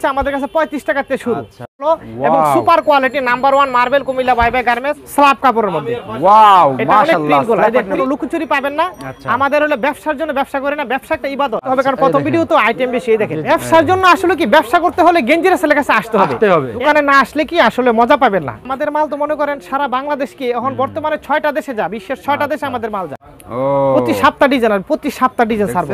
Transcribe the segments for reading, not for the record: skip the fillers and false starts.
হচ্ছে আমাদের কাছে 35 টাকা থেকে শুরু এবং super quality number 1 marble Comilla বাই বাই গার্মেন্টস স্ল্যাব কাপড়ের মধ্যে। ওয়াও মাশাআল্লাহ, লুকোচুরি পাবেন না। আমাদের হলো ব্যবসার জন্য ব্যবসা করে না, ব্যবসা একটা ইবাদত হবে, কারণ প্রথম ভিডিও তো আইটেম বেশি। দেখেন ব্যবসার জন্য আসলে কি ব্যবসা করতে হলে গেঞ্জি রাসেলের কাছে আসতে হবে, ওখানে না আসলে কি আসলে মজা পাবেন না। আমাদের মাল তো মনে করেন সারা বাংলাদেশ কি এখন বর্তমানে 6টা দেশে যা, বিশ্বের 6টা দেশে আমাদের মাল যায়। প্রতি সপ্তাহ ডিজাইন আর প্রতি সপ্তাহ ডিজাইন সার্ভ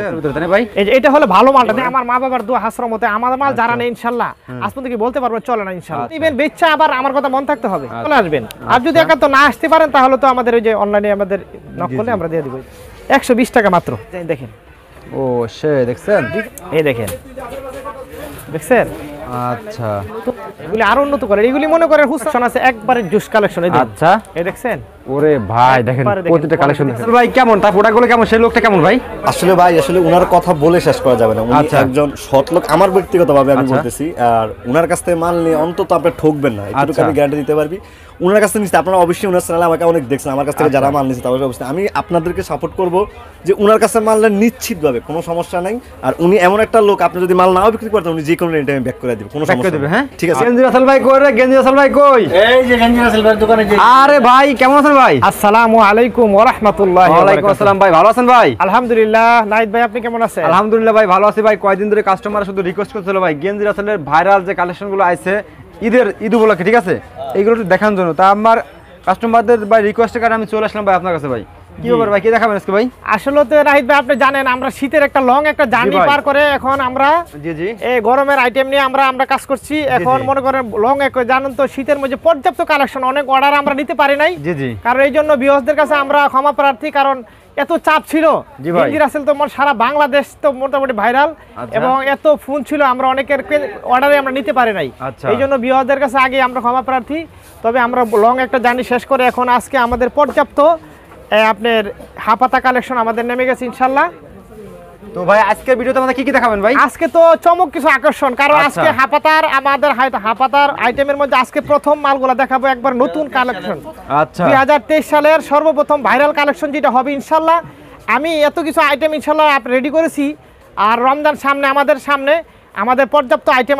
ভাই। এটা হলো ভালো মালটা, আমার মা বাবার দোয়া হাসরমতে আমাদের মাল যারা নেই ইনশাআল্লাহ আজ পর্যন্ত কি বলতে পারবো চলে না ইনশাআল্লাহ। ইভেন বেচা আবার আমার কথা মন থাকতে হবে, চলে আসবেন। আর যদি একান্ত না আসতে পারেন তাহলে তো আমাদের ওই যে অনলাইনে আমাদের নক করলে আমরা দিয়ে দিব। 120 টাকা মাত্র। দেখেন ও সে দেখছেন, এই দেখেন দেখছেন। আচ্ছা এগুলি আরো উন্নত করে, এগুলি মনে করেন হুসন আছে একবারে জুস কালেকশন। আচ্ছা এই দেখছেন, ওরে ভাই দেখেন প্রতিটা কালেকশন ভাই কেমন, তার প্রোডাক্টগুলো কেমন, সেই লোকটা কেমন ভাই? আসলে ভাই আসলে ওনার কথা বলে শেষ করা যাবে না, উনি একজন সৎ লোক আমার ব্যক্তিগতভাবে আমি বলতেছি। আর ওনার কাছ থেকে মাল নিয়ে অন্তত আপনি ঠকবেন না, একটু আমি গ্যারান্টি দিতে পারবি। ওনার কাছ থেকে নিতে আপনারা অবশ্যই ওনার চ্যানেলে আমাকে অনেক দেখছেন, আমার কাছ থেকে যারা মাল নিচ্ছে তাদের অবশ্যই আমি আপনাদেরকে সাপোর্ট করব যে ওনার কাছে মাল নেন নিশ্চিতভাবে, কোনো সমস্যা নাই। আর উনি এমন একটা লোক, আপনি যদি মাল নাও বিক্রি করতেন উনি যে কোনো টাইমে ব্যাক করে দিবে, কোনো সমস্যা দেবে। হ্যাঁ ঠিক আছে। গেঞ্জি রাসেল ভাই কই রে, গেঞ্জি রাসেল ভাই কই? এই যে গেঞ্জি রাসেল ভাই দোকানে যে। আরে ভাই কেমন আছেন ভাই? আসসালামু আলাইকুম ওয়া রাহমাতুল্লাহি ওয়া বারাকাতুহু। ওয়া আলাইকুম আসসালাম ভাই, ভালো আছেন ভাই? আলহামদুলিল্লাহ। নাইদ ভাই আপনি কেমন আছেন? আলহামদুলিল্লাহ ভাই ভালো আছি ভাই। কয়েকদিন ধরে কাস্টমার শুধু রিকোয়েস্ট করছিল ভাই গেঞ্জি রাসেলের ভাইরাল যে কালেকশনগুলো আছে ঈদ উপলক্ষে, ঠিক আছে, এইগুলো একটু দেখানোর জন্য। তা আমার কাস্টমারদের ভাই রিকোয়েস্টের কারণে আমি চলে আসলাম ভাই আপনার কাছে। ভাই কি ব্যাপার ভাই, কি দেখাবেন আজকে ভাই? আসলে তো রাহিদ ভাই আপনি জানেন আমরা শীতের একটা লং একটা জার্নি পার করে এখন আমরা এই গরমের আইটেম নিয়ে আমরা কাজ করছি। এখন মনে করেন লং এক জানেন তো শীতের মধ্যে পর্যাপ্ত কালেকশন, অনেক অর্ডার আমরা নিতে পারি নাই, কারণ এই জন্য ভিউয়ার্সদের কাছে আমরা ক্ষমা প্রার্থী, কারণ এত চাপ ছিল। গেঞ্জি রাসেল তো সারা বাংলাদেশ তো মোটামুটি ভাইরাল এবং এত ফোন ছিল আমরা অনেকের অর্ডারে আমরা নিতে পারি নাই, এই জন্য ভিউয়ারদের কাছে আগে আমরা ক্ষমা প্রার্থী। তবে আমরা লং একটা জার্নি শেষ করে এখন আজকে আমাদের পর্যাপ্ত আপনার হাপাতা কালেকশন আমাদের নেমে গেছে ইনশাআল্লাহ। তো ভাই আজকের ভিডিওতে আমাদের কি দেখাবেন ভাই? আজকে তো চমক কিছু আকর্ষণ, কারণ আজকে হাপাতার আমাদের হাপাতার আইটেমের মধ্যে আজকে প্রথম মালগুলো দেখাবো, একবার নতুন কালেকশন। আচ্ছা 2023 সালের সর্বপ্রথম ভাইরাল কালেকশন যেটা হবে ইনশাআল্লাহ। আমি এত কিছু আইটেম ইনশাআল্লাহ রেডি করেছি। আর রমজান সামনে, আমাদের পর্যাপ্ত আইটেম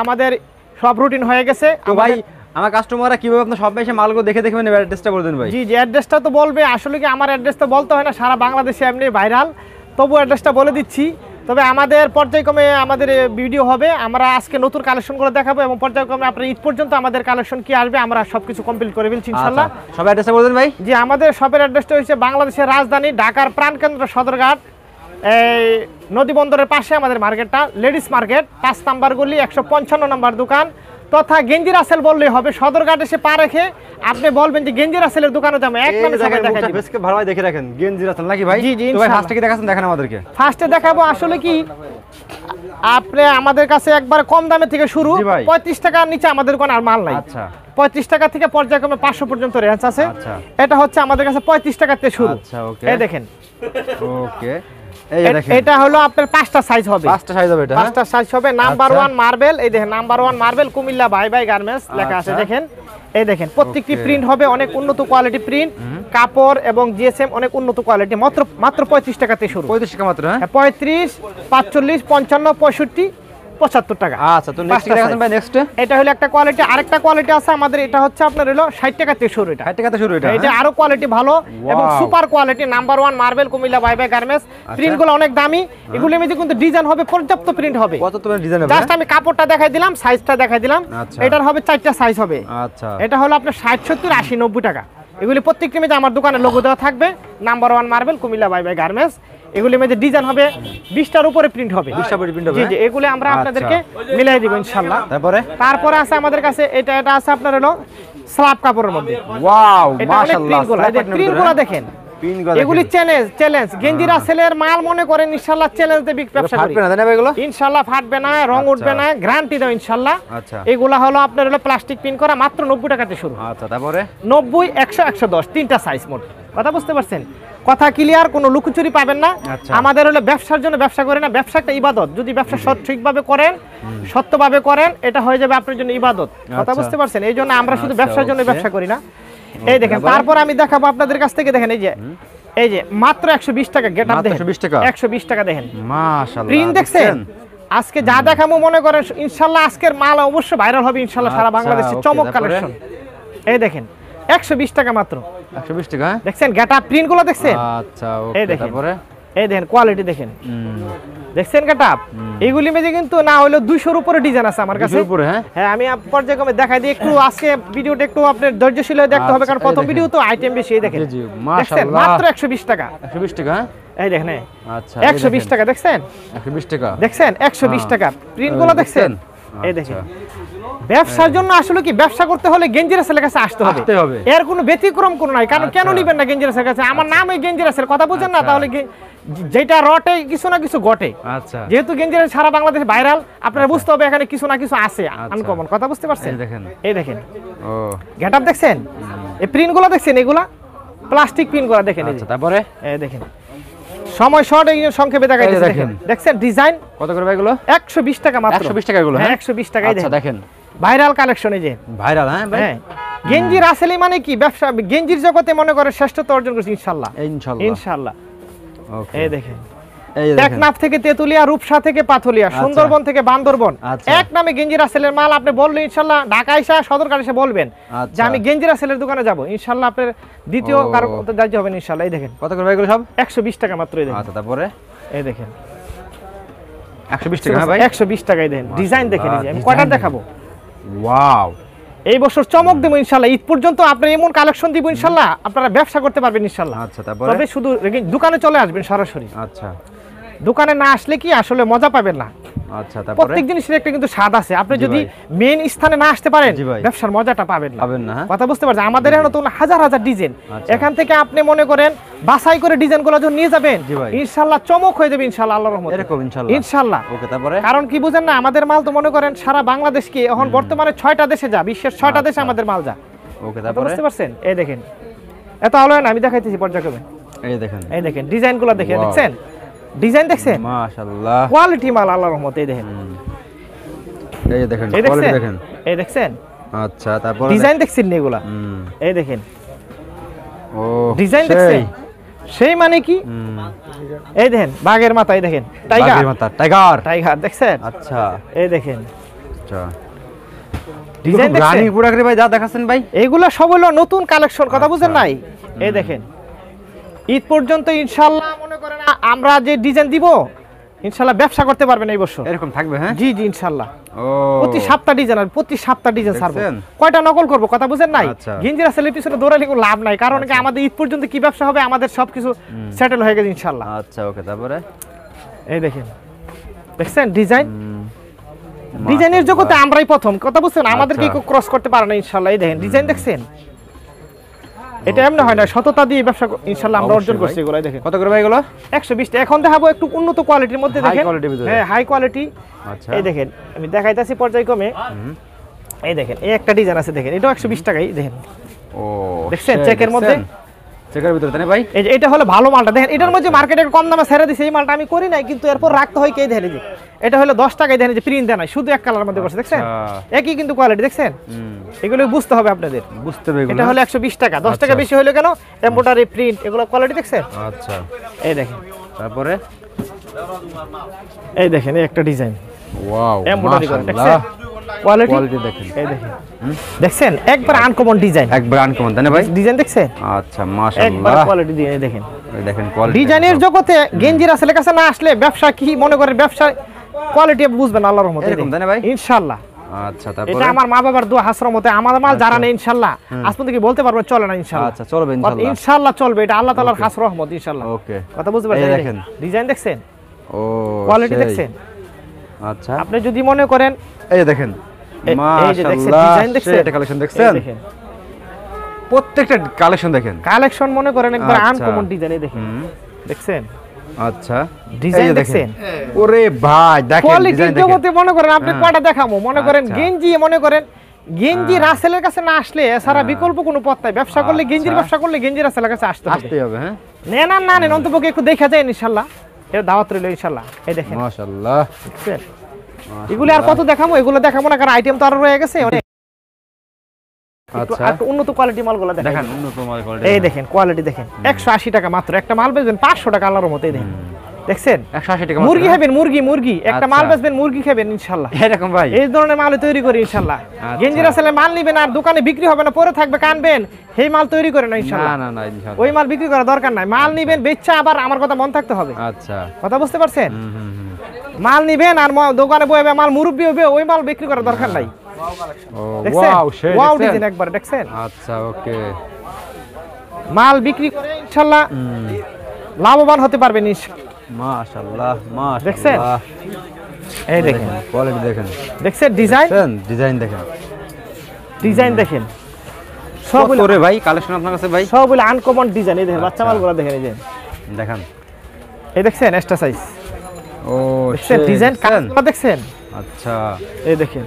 আমাদের সব রুটিন হয়ে গেছে। তো ভাই আমার কাস্টমাররা কিভাবে আপনার সব এসে মালগুলো দেখে মানে অ্যাড্রেসটা বলে দেন ভাই? জি অ্যাড্রেসটা তো বলবে, আসলে কি আমার অ্যাড্রেস তো বলতে হয় না, সারা বাংলাদেশে এমনি ভাইরাল, তবু অ্যাড্রেসটা বলে দিচ্ছি। তবে আমাদের পর্যায়ক্রমে আমাদের ভিডিও হবে, আমরা আজকে নতুন কালেকশনগুলো দেখাবো এবং পর্যায়ক্রমে আপনার ঈদ পর্যন্ত আমাদের কালেকশন কি আসবে আমরা সবকিছু কমপ্লিট করে ফেলছি ইনশাআল্লাহ। সব অ্যাড্রেসটা বলে দেন ভাই। জি আমাদের শপের অ্যাড্রেসটা হচ্ছে বাংলাদেশের রাজধানী ঢাকার প্রাণকেন্দ্র সদরঘাট, এই নদী বন্দরের পাশে আমাদের মার্কেটটা, লেডিস মার্কেট, 5 নাম্বার গলি 155 নম্বর দোকান। তথা গেঞ্জি রাসেল বললেই হবে, সদরঘাট এসে পা রেখে আপনি বলবেন যে গেঞ্জি রাসেলের দোকানে যাবো, এক নামে সবাই দেখাই দিবেন। বেশকে ভালো ভাই দেখে রাখেন গেঞ্জি রাসেল নাকি ভাই? জি জি তো ভাই ফার্স্টে কি দেখাচ্ছেন, দেখেন আমাদেরকে। ফার্স্টে দেখাবো আসলে কি আপনি আমাদের কাছে একবার কম দামে থেকে শুরু, 35 টাকার নিচে আমাদের কোনো আর মাল নাই। আচ্ছা 35 টাকা থেকে পর্যায়ক্রমে 500 পর্যন্ত রেঞ্জ আছে। এটা হচ্ছে আমাদের কাছে 35 টাকা থেকে শুরু। আচ্ছা ওকে, এই দেখেন। ওকে এটা হলো আপনার 5টা সাইজ হবে, 5টা সাইজ হবে, এটা 5টা সাইজ হবে। নাম্বার 1 মার্বেল, এই দেখেন নাম্বার 1 মার্বেল কুমিল্লা বাই বাই গার্মেন্টস লেখা আছে দেখেন। এই দেখেন প্রত্যেকটি প্রিন্ট হবে অনেক উন্নত কোয়ালিটি প্রিন্ট, কাপড় এবং জিএসএম অনেক উন্নত কোয়ালিটি। মাত্র 35 টাকা থেকে শুরু। 35 টাকা মাত্র? হ্যাঁ 35, 45, 55, 65, 75 টাকা। আচ্ছা তো নেক্সট কি দেখাচ্ছেন ভাই? নেক্সট এটা হলো একটা কোয়ালিটি, আরেকটা কোয়ালিটি আছে আমাদের, এটা হচ্ছে আপনার হলো 60 টাকা থেকে শুরু। এটা 60 টাকা থেকে শুরু, এটা আরো কোয়ালিটি ভালো এবং super quality number 1 marble Comilla বাই বাই গার্মেন্টস। প্রিন্টগুলো অনেক দামি, এগুলোর মধ্যে কিন্তু ডিজাইন হবে, পর্যাপ্ত প্রিন্ট হবে। কত তো ডিজাইন হবে? জাস্ট আমি কাপড়টা দেখাই দিলাম, সাইজটা দেখাই দিলাম। এটার হবে 4টা সাইজ হবে। আচ্ছা এটা হলো আপনার 60, 70, 80, 90 টাকা। এগুলি প্রত্যেকটির মধ্যে আমার দোকানে লোগো দেওয়া থাকবে, নাম্বার 1 মার্বেল কুমিল্লা বাই বাই গার্মেন্টস। এগুলির মধ্যে ডিজাইন হবে 20টার উপরে প্রিন্ট হবে, 20টা উপরে প্রিন্ট হবে। জি জি এগুলি আমরা আপনাদেরকে মিলাই দিব ইনশাআল্লাহ। তারপরে আছে আমাদের কাছে এটা আছে আপনার হলো স্ল্যাব কাপড়ের মধ্যে। ওয়াও মাশাআল্লাহ, প্রিন্টগুলো দেখেন, এগুলি চ্যালেঞ্জ। গেঞ্জি রাসেলের মাল মনে করেন ইনশাআল্লাহ চ্যালেঞ্জ দিয়ে ব্যবসা করি, ইনশাআল্লাহ ফাটবে না, রং উঠবে না, গ্যারান্টি দাও ইনশাআল্লাহ। এগুলা হলো আপনার হলো প্লাস্টিক প্রিন্ট করা, মাত্র 90 টাকাতে শুরু। আচ্ছা তারপরে 90, 100, 110 তিনটা সাইজ মোট। কথা বুঝতে পারছেন? কথা ক্লিয়ার, কোনো লুকোচুরি পাবেন না। আমাদের হলো ব্যবসার জন্য ব্যবসা করে না, ব্যবসা একটা ইবাদত। যদি ব্যবসা ঠিকভাবে করেন, সত্যভাবে করেন, এটা হয়ে যাবে আপনার জন্য ইবাদত। কথা বুঝতে পারছেন? এই জন্য আমরা শুধু ব্যবসার জন্য ব্যবসা করি না। এই দেখেন তারপর আমি দেখাবো আপনাদের কাছ থেকে, দেখেন এই যে মাত্র 120 টাকা গেটআপ দেখেন, 120 টাকা দেখেন। মাশাআল্লাহ প্রিন্ট দেখছেন, আজকে যা দেখামো মনে করেন ইনশাআল্লাহ আজকের মাল অবশ্যই ভাইরাল হবে ইনশাআল্লাহ সারা আচ্ছা, বাংলাদেশে ওকে, চমক তারপরে? কালেকশন এই দেখেন 120 টাকা মাত্র 120 টাকা হ্যাঁ? দেখছেন গেটা প্রিন্ট গুলো দেখছেন আচ্ছা এই ওকে দেখেন। তারপরে এই দেখেন কোয়ালিটি দেখেন হুম দেখছেন গেটা এইগুলি মেজে কিন্তু না হলো 200 এর উপরে ডিজাইন আছে আমার কাছে 200 উপরে হ্যাঁ হ্যাঁ আমি পর্যায়ক্রমে দেখাই দিই একটু আজকে ভিডিওটা একটু আপনার ধৈর্যশীল হয়ে দেখতে হবে আচ্ছা, কারণ এই প্রথম দেখেন। ভিডিও তো আইটেম বেশি এই দেখেন জি, জি, দেখছেন মাশাআল্লাহ। মাত্র 120 টাকা 120 টাকা হ্যাঁ এই দেখেন এই। আচ্ছা 120 টাকা দেখছেন 120 টাকা দেখছেন 120 হ্যাঁ। টাকা প্রিন্ট গুলো দেখছেন এই দেখেন ব্যবসার জন্য আসলে কি ব্যবসা করতে হলে গেঞ্জি রাসেলের কাছে আসতে হবে আসতে হবে। এর কোনো ব্যতিক্রম কোনো নাই কারণ কেন আচ্ছা। নিবেন না গেঞ্জি রাসেলের কাছে আমার নাম এই গেঞ্জি রাসেল কথা বুঝেন না আচ্ছা। তাহলে যেটা রটে কিছু না কিছু ঘটে আচ্ছা যেহেতু গেঞ্জি রাসেল সারা বাংলাদেশে ভাইরাল আপনারা বুঝতে হবে এখানে কিছু না কিছু আছে আচ্ছা। আনকমন কথা বুঝতে পারছেন এই দেখেন। এই দেখেন ও গেটআপ দেখছেন এই প্রিন্ট গুলো দেখছেন এগুলা প্লাস্টিক প্রিন্ট গুলো দেখেন এই যে। আচ্ছা তারপরে এই দেখেন সময় শর্ট এই সংক্ষেপে দেখাই এই যে দিচ্ছি, দেখেন। দেখেন দেখছেন ডিজাইন কত করে ভাই এগুলো 120 টাকা মাত্র 120 টাকা এগুলো হ্যাঁ হ্যাঁ 120 টাকাই আচ্ছা দেখেন দেখেন ভাইরাল কালেকশন এই যে ভাইরাল হ্যাঁ ভাই হ্যাঁ গেঞ্জি রাসেলি মানে কি ব্যবসা গেঞ্জির জগতে মনে করে শ্রেষ্ঠত্ব অর্জন করছে ইনশাআল্লাহ ইনশাআল্লাহ ইনশাআল্লাহ ওকে এই দেখেন এই দেখেন টেকনাফ থেকে তেতুলিয়া রূপসা থেকে পাথুলিয়া সুন্দরবন থেকে বান্দরবন আচ্ছা। এক নামে গেঞ্জি রাসেলের মাল আপনি বললে ইনশাআল্লাহ ঢাকা এসে সদরঘাট এসে বলবেন যে আচ্ছা। আমি গেঞ্জি রাসেলের দোকানে যাব ইনশাআল্লাহ আপনার দ্বিতীয় ও। কারো দাহ্য হবেন ইনশাআল্লাহ এই দেখেন কত করে ভাই এগুলো সব 120 টাকা মাত্র এই দেখেন আচ্ছা তারপরে এই দেখেন 120 টাকা হ্যাঁ ভাই 120 টাকায় দেন ডিজাইন দেখে নিজে আমি কয়টা ডিজাইন দেখাবো ওয়াও এই বছর চমক দেবো ইনশাআল্লাহ ঈদ পর্যন্ত আপনি এমন কালেকশন দিব ইনশাআল্লাহ আপনারা ব্যবসা করতে পারবেন ইনশাআল্লাহ আচ্ছা তারপরে তবে শুধু দোকানে চলে আসবেন সরাসরি আচ্ছা দোকানে না আসলে কি আসলে মজা পাবেন না আচ্ছা তারপরে প্রত্যেক জিনিসের একটা কিন্তু স্বাদ আছে আপনি জি যদি ভাই। মেইন স্থানে না আসতে পারেন জি ভাই। ব্যবসার মজাটা পাবেন না পাবেন না হ্যাঁ কথা বুঝতে পারছেন আমাদের এখানে তো হাজার হাজার ডিজাইন আচ্ছা। এখান থেকে আপনি মনে করেন বাছাই করে ডিজাইনগুলো যখন নিয়ে যাবেন জি ভাই। ইনশাআল্লাহ চমক হয়ে যাবে ইনশাআল্লাহ আল্লাহর রহমতে এরকম ইনশাআল্লাহ ইনশাআল্লাহ ওকে তারপরে কারণ কি বুঝেন না আমাদের মাল তো মনে করেন সারা বাংলাদেশকে এখন বর্তমানে 6টা দেশে যা বিশ্বের 6টা দেশে আচ্ছা। আমাদের মাল যা ওকে কথা তারপরে বুঝতে পারছেন এই দেখেন এত আলো না আমি দেখাইতেছি পর্যায়ক্রমে এই দেখেন এই দেখেন ডিজাইনগুলো দেখে Wow. দেখছেন ডিজাইন দেখছেন মাশাআল্লাহ কোয়ালিটি মাল আল্লাহর রহমতে এই দেখেন এই যে দেখেন এই কোয়ালিটি দেখছেন দেখেন এই দেখছেন আচ্ছা তারপরে ডিজাইন দেখছেন না এগুলা হুম এই দেখেন ও ডিজাইন সেই। দেখছেন সেই মানে কি হুম এই দেখেন বাঘের মাথায় দেখেন টাইগার বাঘের মাথা টাইগার টাইগার দেখছেন আচ্ছা এই দেখেন আচ্ছা ডিজাইন রানী দেখছেন পুরাকরি ভাই যা দেখাচ্ছেন ভাই এইগুলা সব হলো নতুন কালেকশন কথা বুঝেন আচ্ছা। নাই এই দেখেন ঈদ পর্যন্ত ইনশাআল্লাহ মনে করেন আমরা যে ডিজাইন দিব ইনশাআল্লাহ ব্যবসা করতে পারবেন এই বছর এরকম থাকবে হ্যাঁ জি জি ইনশাআল্লাহ ও প্রতি সপ্তাহ ডিজাইন আর প্রতি সপ্তাহ ডিজাইন ছাড়বো দেখছেন? কয়টা নকল করব কথা বুঝেন নাই আচ্ছা। গেঞ্জি রাসেলের পিছনে দৌড়ালে কোনো লাভ নাই কারণ কি আমাদের ঈদ পর্যন্ত কি ব্যবসা হবে আমাদের সবকিছু সেটেল হয়ে গেছে ইনশাআল্লাহ আচ্ছা ওকে তারপরে এই দেখেন দেখছেন ডিজাইন ডিজাইনের জগতে আমরাই প্রথম কথা বুঝছেন আমাদের কি আচ্ছা। ক্রস করতে পারে না ইনশাআল্লাহ এই দেখেন ডিজাইন দেখছেন এটা এমন হয় না সততা দিয়ে ব্যবসা ইনশাআল্লাহ আমরা অর্জন অবশ্যই করছি ভাই। এগুলাই দেখেন কত করে ভাই এগুলো 120 টা এখন দেখাবো একটু উন্নত কোয়ালিটির মধ্যে High দেখেন quality র ভিতরে। হ্যাঁ হাই কোয়ালিটি আচ্ছা এই দেখেন আমি দেখাইতাছি পর্যায়ক্রমে এই দেখেন এই একটা ডিজাইন আছে দেখেন এটাও 120 টাকাই দেখেন ও দেখছেন সেই, চেকের মধ্যে? চেকের ভিতরে তাই না ভাই এই যে এটা হলো ভালো মালটা দেখেন এটার মধ্যে মার্কেটে কম দামে ছেড়ে দিছে এই মালটা আমি করি নাই কিন্তু এরপর রাখতে হয় কে দেখেন এই যে এটা হলো 10 টাকায় দেখেন যে প্রিন্ট দেয় নাই শুধু এক কালারের মধ্যে করছে দেখছেন আচ্ছা। একই কিন্তু কোয়ালিটি দেখছেন এগুলো বুঝতে হবে আপনাদের বুঝতে হবে এটা এগুলো হলো 120 টাকা 10 টাকা আচ্ছা। বেশি হলো কেন এমব্রয়ডারি প্রিন্ট এগুলো কোয়ালিটি দেখছেন আচ্ছা এই দেখেন তারপরে এই দেখেন এই একটা ডিজাইন ওয়াও এমব্রয়ডারি করা দেখছেন মাশাআল্লাহ কোয়ালিটি কোয়ালিটি দেখেন এই দেখেন দেখছেন একবার আনকমন ডিজাইন একবার আনকমন তাই না ভাই ডিজাইন দেখছেন আচ্ছা একবার মাশাআল্লাহ কোয়ালিটি দিয়ে দেখেন এই দেখেন কোয়ালিটি ডিজাইনের জগতে গেঞ্জির আসলে কাছে না আসলে ব্যবসা কি মনে করে ব্যবসা কোয়ালিটি বুঝবেন আল্লাহর রহমতে এরকম তাই না ভাই? ইনশাআল্লাহ আচ্ছা এটা তারপরে আমার মা বাবার দোয়া হাসর মতে আমার মাল যারা নেই ইনশাআল্লাহ আজ পর্যন্ত কি বলতে পারবো চলে না ইনশাআল্লাহ আচ্ছা চলবে ইনশাআল্লাহ ইনশাআল্লাহ চলবে এটা আল্লাহ তাআলার খাস রহমত ইনশাআল্লাহ ওকে কথা বুঝতে এই পারছেন দেখেন। ডিজাইন দেখছেন ও কোয়ালিটি সেই। দেখছেন আচ্ছা আপনি যদি মনে করেন এই যে দেখেন এই যে দেখছেন মাশাআল্লাহ ডিজাইন দেখছেন এটা কালেকশন দেখছেন এই দেখেন প্রত্যেকটা কালেকশন দেখেন কালেকশন মনে করেন একবার আচ্ছা। আনকমন ডিজাইন এই দেখেন দেখছেন আচ্ছা ডিজাইন এই যে দেখছেন ওরে ভাই দেখেন কোয়ালিটির ডিজাইন দেখেন জগতে মনে করেন আপনি হ্যাঁ। কয়টা দেখামো মনে করেন আচ্ছা। গেঞ্জি মনে করেন গেঞ্জি রাসেলের কাছে না আসলে এছাড়া বিকল্প কোনো পথ নাই ব্যবসা করলে গেঞ্জির আচ্ছা। ব্যবসা করলে গেঞ্জি রাসেলের কাছে আসতে হবে আসতেই হবে হ্যাঁ নেন আর না নেন অন্তপক্ষে একটু দেখা যায় ইনশাআল্লাহ এর দাওয়াত রইল ইনশাআল্লাহ এই দেখেন মাশাআল্লাহ দেখছেন? এগুলো আর কত দেখামো এগুলো দেখাবো না কারণ আইটেম তো আরো রয়ে গেছে অনেক একটু আচ্ছা আর উন্নত কোয়ালিটি মালগুলো দেখেন দেখেন উন্নত মাল কোয়ালিটি এই দেখেন কোয়ালিটি দেখেন 180 টাকা মাত্র একটা মাল বেচবেন 500 টাকা আল্লাহর মতো এই দেখেন দেখছেন 180 টাকা মুরগি খাবেন, মুরগি একটা মাল বেচবেন, মুরগি খাবেন ইনশাআল্লাহ। এরকম ভাই এই ধরনের মাল তৈরি করি ইনশাআল্লাহ। গেঞ্জি রাসেলের মাল নিবেন আর দোকানে বিক্রি হবে না, পরে থাকবে কানবেন, সেই মাল তৈরি করে না ইনশাআল্লাহ। না ইনশাআল্লাহ ওই মাল বিক্রি করার দরকার নাই, মাল নিবেন বেচা আবার আমার কথা মন থাকতে হবে। আচ্ছা কথা বুঝতে পারছেন? মাল নিবেন আর দোকানে বসে মাল মুরব্বি হবে, ওই মাল বিক্রি করার দরকার নাই। ও দেখছেন? ওয়াও সেই ওয়াও দেখছেন ডিজাইন একবার দেখছেন? আচ্ছা ওকে মাল বিক্রি করে ইনশাআল্লাহ লাভবান হতে পারবেন মাশাআল্লাহ দেখছেন? মাশাআল্লাহ এই দেখেন কোয়ালিটি দেখেন দেখছেন ডিজাইন দেখেন দেখেন সব কত করে ভাই কালেকশন আপনার কাছে ভাই সব বলে আনকমন ডিজাইন। এই দেখেন বাচ্চা মালগুলো দেখেন, এই যে দেখেন এই দেখছেন এক্সট্রা সাইজ, ও দেখছেন ডিজাইন কালারগুলো দেখছেন? আচ্ছা এই দেখেন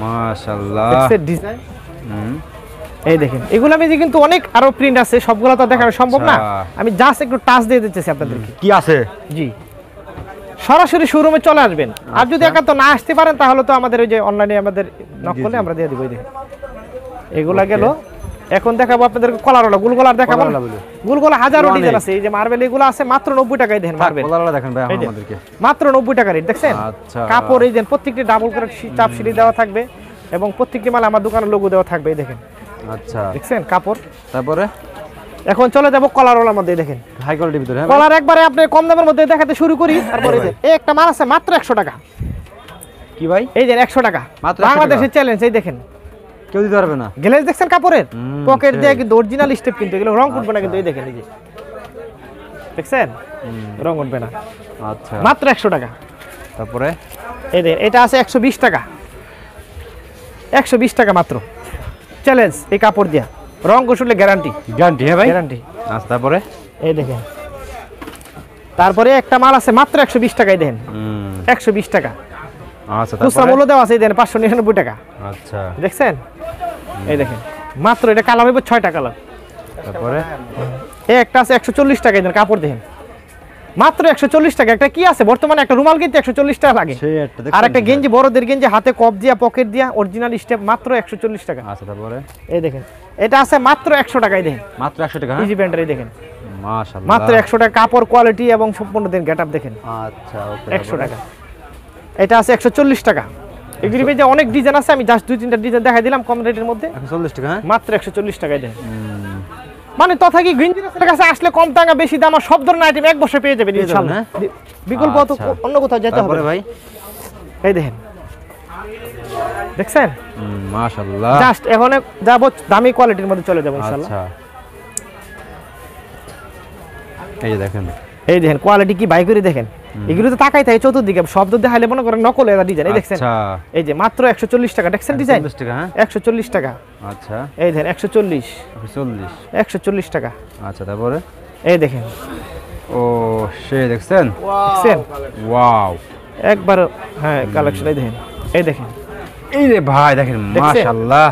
মাশাআল্লাহ দেখছেন ডিজাইন, এই দেখেন এগুলো আমি যে কিন্তু অনেক আরো প্রিন্ট আছে, সবগুলো তো দেখানো সম্ভব না, আমি জাস্ট একটু টাচ দিয়ে দিতেছি আপনাদেরকে। কি আছে জি সরাসরি শোরুমে চলে আসবেন, আর যদি একা তো না আসতে পারেন তাহলে তো আমাদের ওই যে অনলাইনে আমাদের নক করলে আমরা দিয়ে দিব। এই দেখেন এগুলা গেল। এখন দেখাবো আপনাদেরকে কলারওয়ালা গুলগলার দেখাবো। গুলগলা হাজারো ডিজাইন আছে, এই যে মার্বেল এগুলো আছে মাত্র 90 টাকায় দেখেন। মার্বেল কলারওয়ালা দেখেন ভাই আমাদেরকে মাত্র 90 টাকা রেট, দেখছেন? আচ্ছা কাপড় এই দেন প্রত্যেকটি ডাবল করে চাপ সিঁড়ি দেওয়া থাকবে এবং প্রত্যেকটি মাল আমার দোকানের লোগো দেওয়া থাকবে। এই দেখেন আচ্ছা দেখছেন কাপড়। তারপরে এখন চলে যাব কলারওয়ালার মধ্যে। দেখেন হাই কোয়ালিটির ভিতরে হ্যাঁ কলার একবারে আপনি কম দামের মধ্যে দেখাতে শুরু করি। তারপরে এই একটা মাল আছে মাত্র 100 টাকা। কি ভাই এই যে 100 টাকা মাত্র 100 বাংলাদেশের চ্যালেঞ্জ। এই দেখেন কেউ দিতে পারবে না। গ্লেজ দেখছেন কাপড়ের পকেট দিয়ে কিন্তু অরিজিনাল স্টেপ, কিন্তু এগুলো রং উঠবে না কিন্তু। এই দেখেন এই যে দেখছেন রং উঠবে না, আচ্ছা মাত্র 100 টাকা। তারপরে এই দেখেন এটা আছে 120 টাকা, 120 টাকা মাত্র চ্যালেঞ্জ। এই কাপড় দিয়া রং কষলে গ্যারান্টি হ্যাঁ ভাই গ্যারান্টি। আচ্ছা তারপরে এই দেখেন তারপরে একটা মাল আছে মাত্র 120 টাকায়। দেখেন 120 টাকা আচ্ছা খুচরা তারপরে মূল্য দেওয়া আছে। এই দেখেন 599 টাকা। আচ্ছা দেখছেন? এই দেখেন মাত্র এটা কালার হইব 6টা কালার। তারপরে এই একটা আছে 140 টাকা। এই দেখেন কাপড় দেখেন মাত্র 140 টাকা। একটা কি আছে বর্তমানে একটা রুমাল কিনতে 140 টাকা লাগে, সেই একটা দেখছেন আর একটা গেঞ্জি বড়দের গেঞ্জি হাতে কপ দিয়া পকেট দিয়া অরিজিনাল স্টেপ মাত্র 140 টাকা। আচ্ছা তারপরে এই দেখেন এটা আছে মাত্র 100 টাকায়। দেখেন মাত্র 100 টাকা হ্যাঁ ইজি প্যান্টার। এই দেখেন মাশাআল্লাহ মাত্র 100 টাকা কাপড় কোয়ালিটি এবং সম্পূর্ণ দেন গেটআপ দেখেন আচ্ছা ওকে 100 টাকা। এটা আছে 140 টাকা। এগুলির মধ্যে অনেক ডিজাইন আছে, আমি জাস্ট 2-3টা ডিজাইন দেখাই দিলাম কম রেটের মধ্যে। 140 টাকা হ্যাঁ মাত্র 140 টাকায় দেন। মানে তথাকি গেঞ্জির কাছে আসলে কম টাকা বেশি দাম আর সব ধরনের আইটেম এক বছর পেয়ে যাবেন ইনশাআল্লাহ। বিকল্প তো অন্য কোথাও যেতে হবে ভাই। এই দেখেন দেখছেন মাশাআল্লাহ জাস্ট এখন যাব দামি কোয়ালিটির মধ্যে চলে যাব ইনশাআল্লাহ। আচ্ছা এই যে দেখেন এই দেখেন কোয়ালিটি কি বাই করে দেখেন। এগুলো তো তাকাই থাকে চতুর্দিকে শব্দ দেখাইলে মনে করেন নকল এর ডিজাইন। এই দেখছেন আচ্ছা এই যে মাত্র 140 টাকা। দেখছেন ডিজাইন 140 টাকা হ্যাঁ 140 টাকা। আচ্ছা এই দেখেন 140 140 টাকা। আচ্ছা তারপরে এই দেখেন ও সেই দেখছেন দেখছেন ওয়াও একবার হ্যাঁ কালেকশন। এই দেখেন এই দেখেন এই রে ভাই দেখেন মাশাআল্লাহ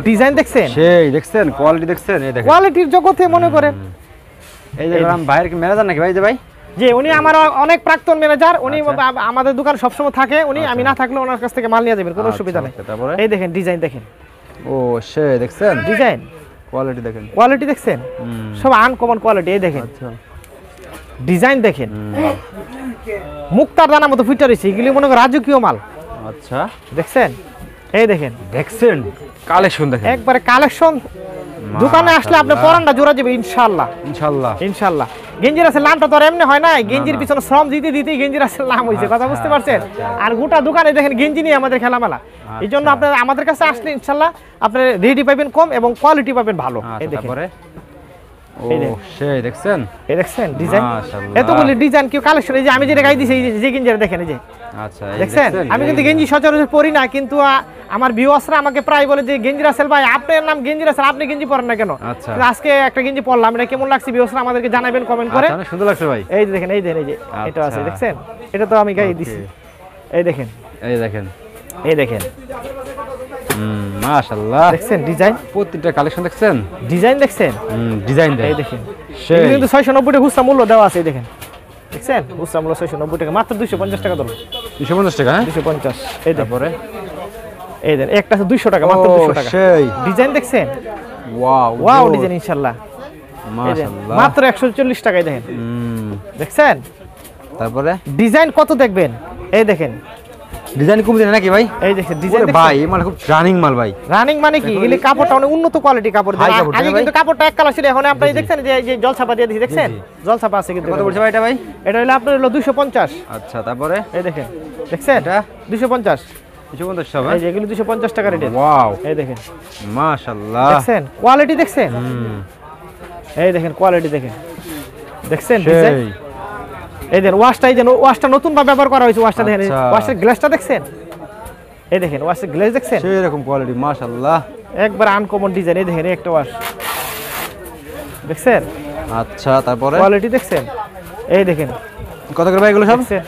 ডিজাইন দেখছেন সেই দেখছেন কোয়ালিটি দেখছেন। এই দেখেন কোয়ালিটির জগতে মনে করেন এই যে গ্রাম বাইরের কি ম্যানেজার নাকি ভাই? যে ভাই যে উনি আমার অনেক প্রাক্তন ম্যানেজার, উনি আমাদের দোকান সবসময় থাকে, উনি আমি না থাকলে ওনার কাছ থেকে মাল নিয়ে যাবেন, কোনো অসুবিধা নেই। তারপরে এই দেখেন ডিজাইন দেখেন ও সেই দেখছেন ডিজাইন কোয়ালিটি দেখেন কোয়ালিটি দেখছেন সব আনকমন কোয়ালিটি। এই দেখেন আচ্ছা ডিজাইন দেখেন মুক্তার দানা মতো ফুটে রয়েছে, এগুলি মনে করেন রাজকীয় মাল। আচ্ছা দেখছেন এই দেখেন কালেকশন দেখেন একবারে কালেকশন। দোকানে আসলে আপনি পরানটা জোড়া যাবে ইনশাআল্লাহ ইনশাআল্হ ইনশাআল্লাহ। গেঞ্জির আছে নামটা তো আর এমনি হয় না, গেঞ্জির পিছনে শ্রম দিতে দিতেই গেঞ্জির আছে নাম হয়েছে। কথা বুঝতে পারছেন? আর গোটা দোকানে দেখেন গেঞ্জি নিয়ে আমাদের খেলামেলা। এই জন্য আপনারা আমাদের কাছে আসলে ইনশাআল্লাহ আপনারা রেডি পাবেন কম এবং কোয়ালিটি পাবেন ভালো। এই দেখেন ও সেই দেখছেন এই দেখছেন ডিজাইন মাশাআল্লাহ এতগুলি ডিজাইন কি কালেকশন। এই যে আমি যেটা গাই দিছি এই যে গেঞ্জিটা দেখেন এই যে আচ্ছা দেখছেন আমি কিন্তু গেঞ্জি সচরাচর পরি না, কিন্তু আমার ভিউয়ার্সরা আমাকে প্রায় বলে যে গেঞ্জি রাসেল ভাই আপনার নাম গেঞ্জি রাসেল, আপনি গেঞ্জি পরেন না কেন? আজকে একটা গেঞ্জি পরলাম, এটা কেমন লাগছে ভিউয়ার্সরা আমাদেরকে জানাবেন কমেন্ট করে। অনেক সুন্দর লাগছে ভাই। এই দেখেন এই দেখেন এই যে এটা আছে দেখছেন, এটা তো আমি গাই দিছি। এই দেখেন এই দেখেন এই দেখেন মাশাআল্লাহ দেখছেন ডিজাইন প্রত্যেকটা কালেকশন দেখছেন ডিজাইন দেখছেন ডিজাইন এই দেখেন সেই কিন্তু 690 টাকা খুচরা মূল্য দেওয়া আছে। এই দেখেন দেখছেন খুচরা মূল্য 690 টাকা, মাত্র 250 টাকা ধরুন 250 টাকা হ্যাঁ 250। এই দেখেন পরে এই দেন একটা আছে 200 টাকা, মাত্র 200 টাকা। সেই ডিজাইন দেখছেন ওয়াও ওয়াও ডিজাইন ইনশাআল্লাহ মাশাআল্লাহ মাত্র 140 টাকায় দেখেন দেখছেন তারপরে ডিজাইন কত দেখবেন, এই দেখেন ডিজাইন কম দিন নাকি ভাই? এই দেখেন ডিজাইন ভাই মানে খুব রানিং মাল ভাই। রানিং মানে কি এগুলি কাপড়টা অনেক উন্নত কোয়ালিটি কাপড়। High কাপড়, আগে তাই না কিন্তু কাপড়টা এক কালার ছিল, এখন আপনারা দেখছেন যে এই যে জলছাপা দিয়ে দিয়েছি, দেখছেন জলছাপা আছে কিন্তু। কত বলছে ভাই এটা ভাই? এটা হলো আপনার হলো 250। আচ্ছা তারপরে এই দেখেন, দেখছেন এটা 250। 250 সব এই যে এগুলি 250 টাকা রেট। ওয়াও এই দেখেন মাশাআল্লাহ, দেখছেন কোয়ালিটি দেখছেন, এই দেখেন কোয়ালিটি দেখেন, দেখছেন ডিজাইন। সেই এই দেখেন ওয়াশটা, এই যে ওয়াশটা নতুন ভাবে ব্যবহার করা হয়েছে, ওয়াশটা দেখেন, আচ্ছা। ওয়াশের গ্লাসটা দেখছেন, এই দেখেন ওয়াশের গ্লাস দেখছেন, সেই রকম কোয়ালিটি মাশাআল্লাহ, একবার আনকমন ডিজাইন। এই দেখেন এই একটা ওয়াশ দেখছেন, আচ্ছা তারপরে কোয়ালিটি দেখছেন, এই দেখেন কত করে ভাই এগুলো সব? দেখছেন।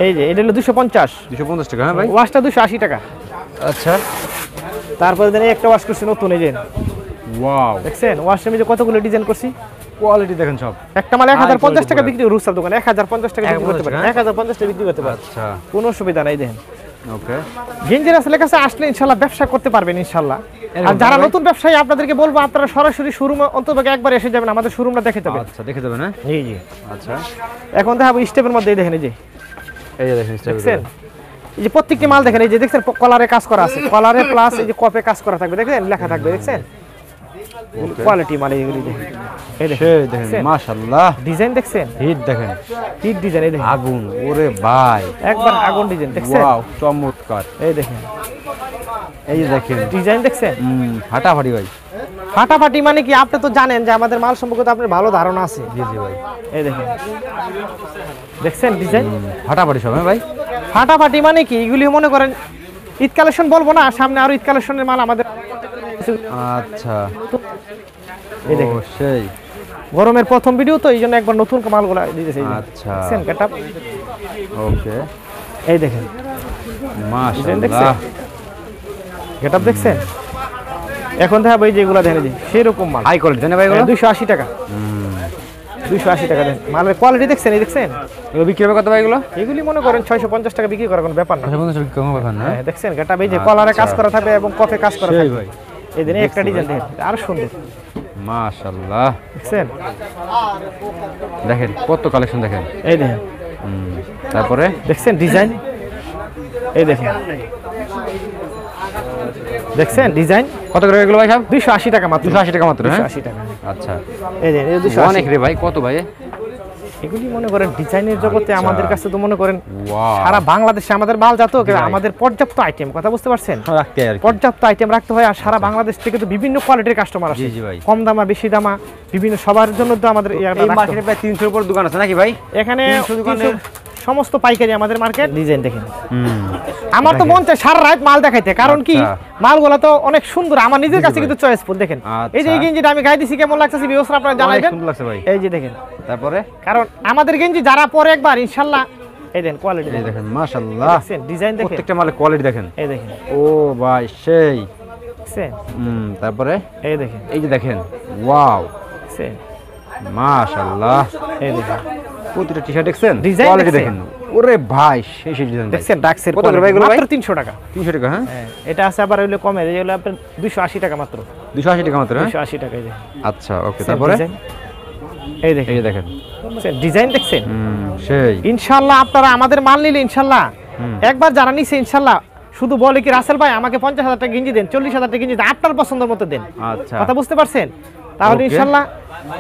এই যে এটা হলো 250, 250 টাকা। হ্যাঁ ভাই ওয়াশটা 280 টাকা। আচ্ছা তারপরে দেন এই একটা ওয়াশ করছি নতুন, এই যে ওয়াও দেখছেন ওয়াশের মধ্যে কতগুলো ডিজাইন করছি। কোয়ালিটি দেখেন সব। একটা মাল 1050 quality টাকা পুরো। বিক্রি, রুসার দোকানে 1050 টাকা বিক্রি করতে পারেন, 1050 টাকা বিক্রি করতে পারেন, আচ্ছা কোনো অসুবিধা নাই। দেখেন ওকে গেঞ্জির আসলে কাছে আসলে ইনশাআল্লাহ ব্যবসা করতে পারবেন ইনশাআল্লাহ। এরকম আর যারা ভাই? নতুন ব্যবসায়ী আপনাদেরকে বলবো আপনারা সরাসরি শোরুমে অন্ততপক্ষে একবার এসে যাবেন, আমাদের শোরুমটা দেখে যাবেন। আচ্ছা দেখে যাবেন। হ্যাঁ জি জি। আচ্ছা এখন দেখাবো স্টেপের মধ্যে, এই দেখেন এই যে এই যে দেখেন দেখছেন, এই যে প্রত্যেকটি মাল দেখেন, এই যে দেখছেন কলারে কাজ করা আছে, কলারে প্লাস এই যে কপে কাজ করা থাকবে, দেখেন লেখা থাকবে, দেখছেন কোয়ালিটি মাল এইগুলি দেখেন। এই সেই দেখেন দেখেন মাশাআল্লাহ, ডিজাইন দেখছেন, হিট দেখেন, হিট ডিজাইন, এই দেখেন আগুন ওরে ভাই, একবার আগুন ডিজাইন দেখছেন, ওয়াও চমৎকার। এই দেখেন এই যে দেখেন ডিজাইন দেখছেন, ফাটাফাটি ভাই। ফাটাফাটি মানে কি আপনি তো জানেন যে আমাদের মাল সম্পর্কে তো আপনার ভালো ধারণা আছে। জি জি ভাই, এই দেখেন দেখছেন ডিজাইন ফাটাফাটি সব। হ্যাঁ ভাই ফাটাফাটি মানে কি এগুলি মনে করেন ঈদ কালেকশন বলবো না, সামনে আরো ঈদ কালেকশনের মাল আমাদের। আচ্ছা এই ও দেখেন সেই গরমের প্রথম ভিডিও তো এই জন্য একবার নতুন মালগুলা দিতেছে। আচ্ছা দেখছেন গেটআপ, ওকে এই দেখেন মাশাআল্লাহ, গেটআপ দেখছেন। এখন দেখাবো এই যেগুলো দেখেন, এই যে সেরকম মাল হাই কোয়ালিটি দেন ভাই এগুলো? 280 টাকা, 280 টাকা দেন। মালের কোয়ালিটি দেখছেন, এই দেখছেন এগুলো বিক্রি হবে কত ভাই এগুলো? এগুলি মনে করেন 650 টাকা বিক্রি করার কোনো ব্যাপার না। 50 বিক্রি হবে না? হ্যাঁ দেখছেন গেটআপ, এই যে কলারে কাজ করা থাকবে এবং কফে কাজ করা সেই থাকবে। ভাই এই দিনে একটা ডিজাইন দেখেন আরো সুন্দর, মাশাআল্লাহ, দেখছেন দেখেন কত কালেকশন দেখেন। এই দেখেন তারপরে দেখছেন ডিজাইন, এই দেখেন দেখছেন ডিজাইন। কত করে এগুলো ভাই সব? 280 টাকা মাত্র, 280 টাকা মাত্র। হ্যাঁ 280 টাকা। আচ্ছা এই যে 280 অনেক রে ভাই, কত ভাই? এগুলি মনে করেন ডিজাইনের জগতে আমাদের কাছে তো মনে করেন ওয়াও সারা বাংলাদেশে আমাদের মাল যাতো, আমাদের পর্যাপ্ত আইটেম, কথা বুঝতে পারছেন, রাখতে আর কি। পর্যাপ্ত আইটেম রাখতে হয়। আর সারা বাংলাদেশ থেকে তো বিভিন্ন কোয়ালিটির কাস্টমার আসে, জি, জি ভাই। কম দামা বেশি দামা বিভিন্ন সবার জন্য তো আমাদের এই মার্কেটে প্রায় 300 এর উপর দোকান আছে নাকি ভাই? এখানে 300 দোকানে 300 সমস্ত পাইকারি আমাদের মার্কেট। ডিজাইন দেখেন, আমার তো মন চায় সারা রাত মাল দেখাইতে, কারণ কি আচ্ছা। মালগুলো তো অনেক সুন্দর, আমার নিজের কাছে কিন্তু চয়েসফুল। দেখেন এই যে এই আচ্ছা। গেঞ্জিটা আমি গায়ে দিছি, কেমন লাগতেছে বিবেচনা আপনারা অনেক জানাইবেন। সুন্দর লাগছে ভাই। এই যে দেখেন, তারপরে কারণ আমাদের গেঞ্জি যারা পরে একবার ইনশাআল্লাহ, এই দেখেন কোয়ালিটি এই দেখেন মাশাআল্লাহ, দেখেন, ডিজাইন দেখেন, প্রত্যেকটা মালের কোয়ালিটি দেখেন। এই দেখেন ও ভাই সেই। দেখছেন, তারপরে এই দেখেন, এই যে দেখেন ওয়াও দেখছেন, মাশাআল্লাহ, এই দেখেন প্রতিটা টি-শার্ট দেখছেন, ডিজাইন কোয়ালিটি দেখছেন? দেখেন। ওরে ভাই সেই সেই ডিজাইন দেখছেন ডাক্সের কত করে ভাই এগুলো ভাই? মাত্র 300 টাকা। 300 টাকা। হ্যাঁ হ্যাঁ এটা আছে আবার হইলো কমের, এই হলো আপনার 280 টাকা মাত্র, 280 টাকা মাত্র। হ্যাঁ 280 টাকা। এই যে আচ্ছা ওকে তারপরে ডিজাইন, এই দেখেন এই যে দেখেন ডিজাইন দেখছেন। সেই ইনশাআল্লাহ আপনারা আমাদের মাল নিলে ইনশাআল্লাহ একবার যারা নিছে ইনশাআল্লাহ শুধু বলে কি রাসেল ভাই আমাকে 50,000 টাকা গেঞ্জি দেন, 40,000 টাকা গেঞ্জি দেন, আপনার পছন্দের মতো দেন। আচ্ছা কথা বুঝতে পারছেন? তাহলে Okay. ইনশাআল্লাহ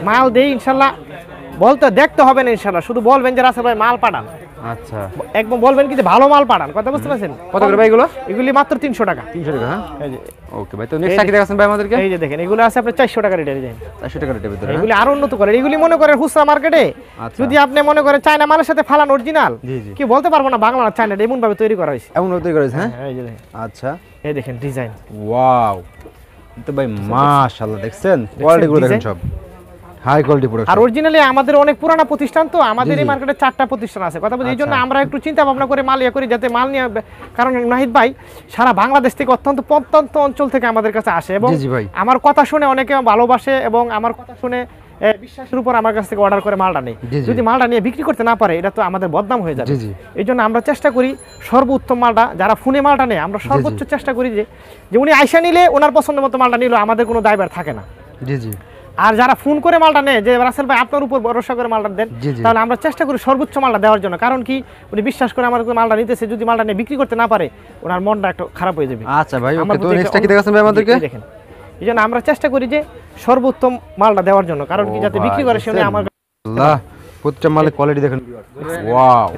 মাল দেই ইনশাআল্লাহ, বলতে দেখতে হবে না ইনশাআল্লাহ, শুধু বলবেন যে রাসেল ভাই মাল পাঠান, আচ্ছা একদম বলবেন কি যে ভালো মাল পাঠান। কথা বুঝতে পারছেন? কত করে ভাই এগুলো? এগুলি মাত্র 300 টাকা। 300 টাকা। হ্যাঁ এই যে ওকে ভাই, তো নেক্সট কি দেখাচ্ছেন ভাই আমাদেরকে? এই যে দেখেন এগুলো আছে আপনার 400 টাকা রেটের ডিজাইন। 400 টাকা রেটের ভিতরে। এগুলি আরো উন্নত করে, এগুলি মনে করেন খুচরা মার্কেটে আচ্ছা। যদি আপনি মনে করেন চায়না মালের সাথে ফালান অরিজিনাল, জি, জি। কি বলতে পারবো না বাংলা না চায়না, এমন ভাবে তৈরি করা হয়েছে। এমন হতে করেছে। হ্যাঁ এই যে দেখেন, আচ্ছা এই দেখেন ডিজাইন, ওয়াও, তো ভাই মাশাআল্লাহ দেখছেন কোয়ালিটি গুলো দেখেন, সব হাই কোয়ালিটি প্রোডাক্ট। আর অরিজিনালি আমাদের অনেক পুরানা প্রতিষ্ঠান তো, আমাদের এই মার্কেটে 4টা প্রতিষ্ঠান আছে। কথা বলছি এই জন্য আমরা একটু চিন্তা ভাবনা করে মাল ইয়ে করি যাতে মাল নিয়ে, কারণ নাহিদ ভাই সারা বাংলাদেশ থেকে অত্যন্ত প্রত্যন্ত অঞ্চল থেকে আমাদের কাছে আসে এবং জি, জি ভাই। আমার কথা শুনে অনেকে ভালোবাসে এবং আমার কথা শুনে বিশ্বাসের উপর আমার কাছ থেকে অর্ডার করে মালটা নেই। জি, জি। যদি মালটা নিয়ে বিক্রি করতে না পারে এটা তো আমাদের বদনাম হয়ে যাবে। জি, জি। এই জন্য আমরা চেষ্টা করি সর্বোত্তম মালটা, যারা ফোনে মালটা নেয় আমরা সর্বোচ্চ চেষ্টা করি যে উনি আইসা নিলে ওনার পছন্দ মতো মালটা নিল, আমাদের কোনো দায়ভার থাকে না। জি জি আর যারা ফোন করে মালটা নেয় যে রাসেল ভাই আপনার উপর ভরসা করে মালটা দেন, তাহলে আমরা চেষ্টা করি সর্বোচ্চ মালটা দেওয়ার জন্য। কারণ কি উনি বিশ্বাস করে আমার মালটা নিতেছে, যদি মালটা নিয়ে বিক্রি করতে না পারে ওনার মনটা একটু খারাপ হয়ে যাবে। আচ্ছা ভাই, ওকে, তো নেক্সটটা কি দেখাচ্ছেন ভাই আমাদেরকে? দেখেন, এই জন্য আমরা চেষ্টা করি যে সর্বোত্তম মালটা দেওয়ার জন্য, কারণ কি যাতে বিক্রি করে সে আমার আল্লাহ, প্রত্যেকটা মালের কোয়ালিটি দেখেন, ওয়াও,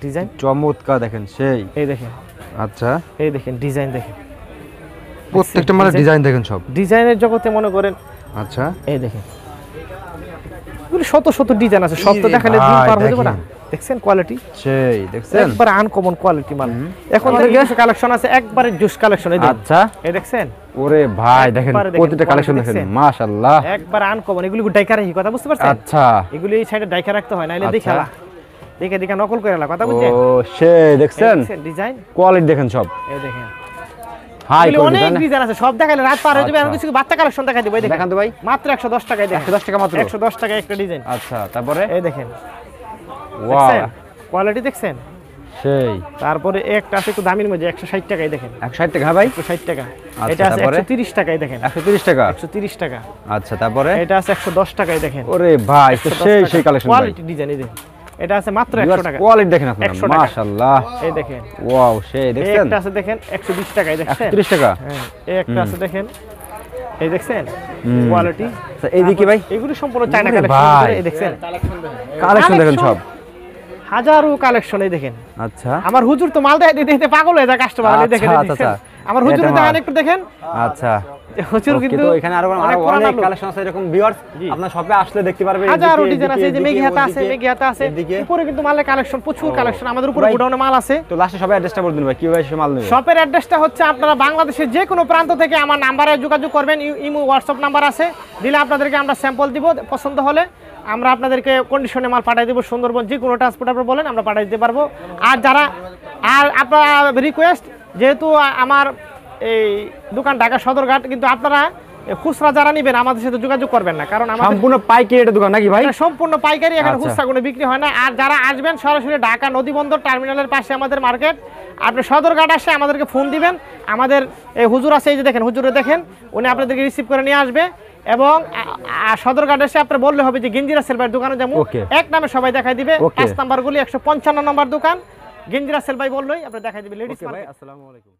ডিজাইন চমৎকার দেখেন, সেই, এই দেখেন, আচ্ছা, এই দেখেন ডিজাইন দেখেন, প্রত্যেকটা মালের ডিজাইন দেখেন সব, ডিজাইনের জগতে মনে করেন, আচ্ছা, এই দেখেন এগুলো শত শত ডিজাইন আছে, সব তো দেখালে দিন পার হয়ে যাবে না। দেখছেন কোয়ালিটি, সেই, দেখছেন একবার আনকমন কোয়ালিটি মাল। এখন কিছু কালেকশন আছে একবারে জুস কালেকশন, এই দেখেন, আচ্ছা, এই দেখছেন, ওরে ভাই দেখেন প্রত্যেকটা কালেকশন দেখেন, মাশাআল্লাহ, একবার আনকমন। এগুলো ডাইকা রাখি, কথা বুঝতে পারছেন? আচ্ছা, এগুলো এই সাইডে ডাইকা রাখতে হয়, নাইলে দেখালা দেখে দেখে নকল করে কথা বুঝছেন? ও সেই, দেখছেন ডিজাইন কোয়ালিটি দেখেন সব, এই দেখেন, হাই এগুলো অনেক ডিজাইন আছে, সব দেখাইলে রাত পার হয়ে যাবে। আমি কিছু বাচ্চা কালেকশন দেখাই দেব, এই দেখেন, দেখান তো ভাই, মাত্র 110 টাকায় দেখেন, 110 টাকা মাত্র, 110 টাকায় একটা ডিজাইন। আচ্ছা, তারপরে এই দেখেন, ওয়াও, কোয়ালিটি দেখছেন, সেই, তারপরে একটা আছে একটু দামির মধ্যে 160 টাকায় দেখেন, 160 টাকা ভাই, 160 টাকা। আচ্ছা, এটা আছে তারপরে? 130 টাকায় দেখেন, 130 টাকা, 130 টাকা। আচ্ছা, তারপরে এটা আছে 110 টাকায় দেখেন, ওরে ভাই তো সেই সেই কালেকশন ভাই, কোয়ালিটি ডিজাইন। এই দেখেন, এটা আছে মাত্র 100 টাকা, কোয়ালিটি দেখেন আপনারা, 100 টাকা। মাশাআল্লাহ, এই দেখেন, ওয়াও, সেই, দেখছেন, একটা আছে দেখেন 120 টাকায় দেখছেন, 130 টাকা, হ্যাঁ, এই একটা আছে দেখেন, এই দেখছেন কোয়ালিটি। আচ্ছা, এইদিকে ভাই, এগুলো সম্পূর্ণ চায়না ওরে কালেকশন, ভাই। এই দেখছেন কালেকশন দেখেন সব, হাজারো কালেকশন। এই দেখেন, আচ্ছা, আমার হুজুর তো মাল দেখতে দেখতে পাগল হয়ে যায় কাস্টমার, এই দেখেন, আচ্ছা, এই আচ্ছা, দেখেন। আমার হুজুর দেখেন একটু দেখেন, আচ্ছা, হুজুর ওকে, কিন্তু তো এখানে আরো অনেক কালেকশন আছে এরকম ভিউয়ার্স, আপনার শপে আসলে দেখতে পারবেন, হাজারো এদিকে, ডিজাইন আছে, এই যে এদিকে, মেঘি হাতা আছে, ওদিকে, মেঘি হাতা আছে, এদিকে। উপরে কিন্তু মালের কালেকশন প্রচুর কালেকশন, আমাদের উপরে ভাই, গোডাউনে মাল আছে। তো লাস্টে সবাই অ্যাড্রেসটা বলে দিন ভাই, কিভাবে এসে মাল নেবে? শপের অ্যাড্রেসটা হচ্ছে আপনারা বাংলাদেশের যে কোনো প্রান্ত থেকে আমার নাম্বারে যোগাযোগ করবেন, ইমো হোয়াটসঅ্যাপ নাম্বার আছে, দিলে আপনাদেরকে আমরা স্যাম্পল দিব, পছন্দ হলে আমরা আপনাদেরকে কন্ডিশনে মাল পাঠিয়ে দেবো, সুন্দরবন যে কোনো ট্রান্সপোর্ট আপনারা বলেন আমরা পাঠিয়ে দিতে পারবো। আর যারা আপনার রিকোয়েস্ট, যেহেতু আমার এই দোকান ঢাকা সদরঘাট, কিন্তু আপনারা খুচরা যারা নেবেন আমাদের সাথে যোগাযোগ করবেন না, কারণ আমাদের সম্পূর্ণ পাইকারি এটা দোকান নাকি ভাই? এটা সম্পূর্ণ পাইকারি, এখানে আচ্ছা। খুচরা কোনো বিক্রি হয় না। আর যারা আসবেন সরাসরি ঢাকা নদীবন্দর টার্মিনালের পাশে আমাদের মার্কেট, আপনি সদরঘাট আসে আমাদেরকে ফোন দিবেন, আমাদের এই হুজুর আছে, এই যে দেখেন হুজুরে দেখেন, উনি আপনাদেরকে রিসিভ করে নিয়ে আসবে, এবং সদরঘাট এসে আপনি বললে হবে যে গেঞ্জি রাসেল ভাইয়ের দোকানে যাবো, ওকে, এক নামে সবাই দেখাই দিবে। ওকে। 5 নাম্বার গুলি 155 নম্বর দোকান, গেঞ্জি রাসেল ভাই বললেই আপনি দেখাই দিবে, লেডিস ওকে ভাই, মার্কেট। আসসালামু আলাইকুম।